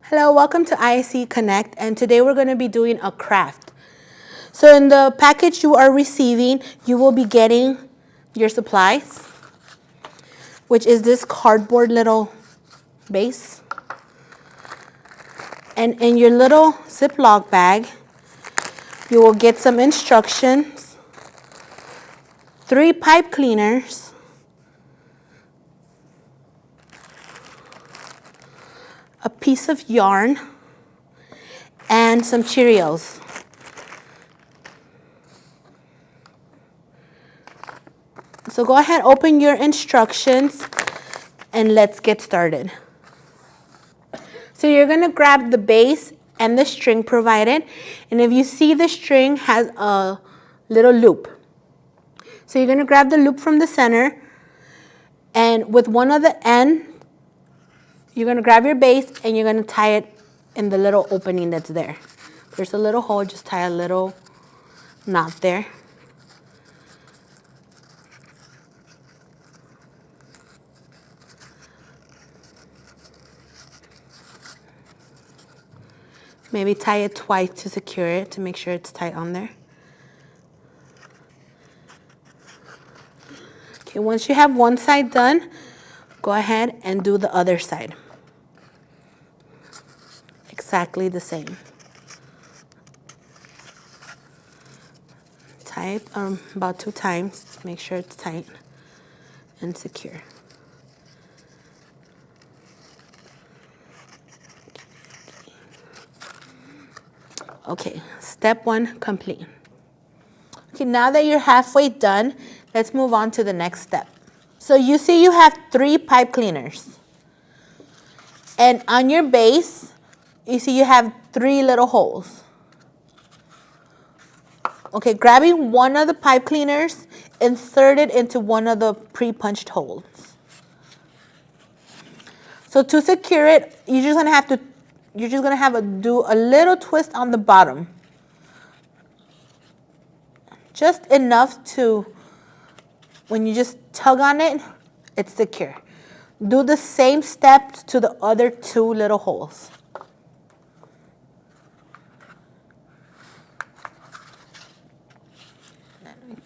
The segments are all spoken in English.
Hello, welcome to ISC Connect, and today we're going to be doing a craft. So in the package you are receiving, you will be getting your supplies, which is this cardboard little base. And in your little Ziploc bag, you will get some instructions, 3 pipe cleaners, a piece of yarn, and some Cheerios. So go ahead, open your instructions, and let's get started. So you're going to grab the base and the string provided, and if you see the string has a little loop. So you're going to grab the loop from the center, and with one of the end, you're going to grab your base and you're going to tie it in the little opening that's there. There's a little hole, just tie a little knot there. Maybe tie it twice to secure it, to make sure it's tight on there. Okay, once you have one side done, go ahead and do the other side. Exactly the same. Tie it about 2 times to make sure it's tight and secure. Okay, step 1 complete. Okay, now that you're halfway done, let's move on to the next step. So you see you have 3 pipe cleaners. And on your base, you see you have 3 little holes. Okay, grabbing one of the pipe cleaners, insert it into one of the pre-punched holes. So to secure it, you're just gonna have to do a little twist on the bottom. Just enough to, when you just tug on it, it's secure. Do the same steps to the other 2 little holes.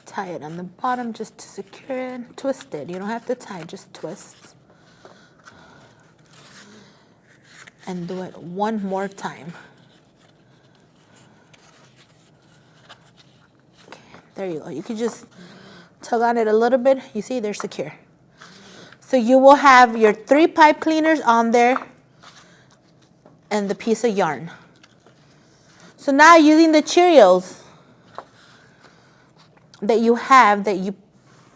Tie it on the bottom just to secure it. Twist it. You don't have to tie, just twist. And do it one more time. Okay, there you go. You can just tug on it a little bit. You see, they're secure. So you will have your 3 pipe cleaners on there and the piece of yarn. So now using the Cheerios that you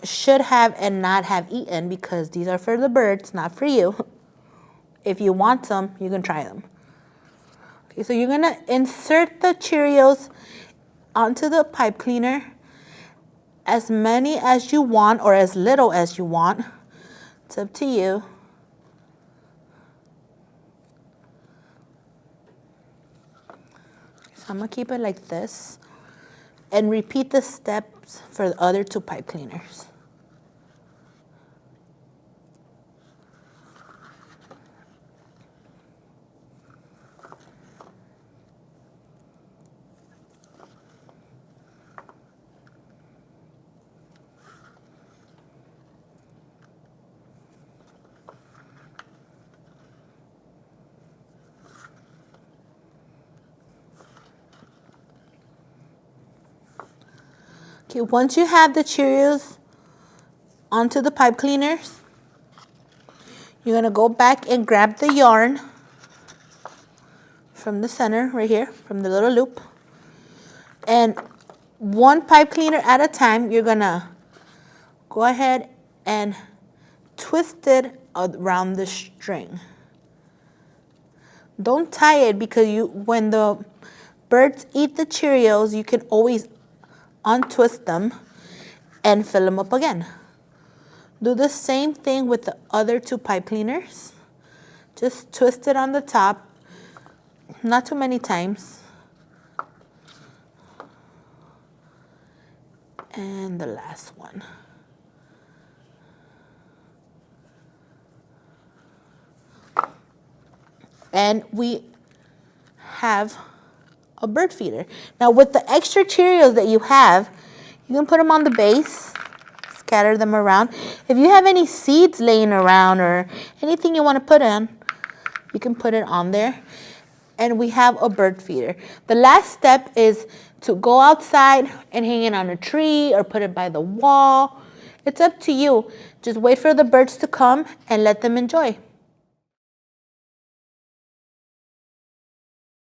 should have and not have eaten, because these are for the birds, not for you. If you want some, you can try them. Okay, so you're gonna insert the Cheerios onto the pipe cleaner, as many as you want or as little as you want. It's up to you. So I'm gonna keep it like this and repeat the steps for the other 2 pipe cleaners. Okay, once you have the Cheerios onto the pipe cleaners, you're going to go back and grab the yarn from the center right here, from the little loop. And 1 pipe cleaner at a time, you're going to go ahead and twist it around the string. Don't tie it, because when the birds eat the Cheerios, you can always untwist them and fill them up again. Do the same thing with the other 2 pipe cleaners. Just twist it on the top, not too many times. And the last one. And we have a bird feeder. Now with the extra Cheerios that you have, you can put them on the base, scatter them around. If you have any seeds laying around or anything you want to put in, you can put it on there. And we have a bird feeder. The last step is to go outside and hang it on a tree or put it by the wall. It's up to you. Just wait for the birds to come and let them enjoy.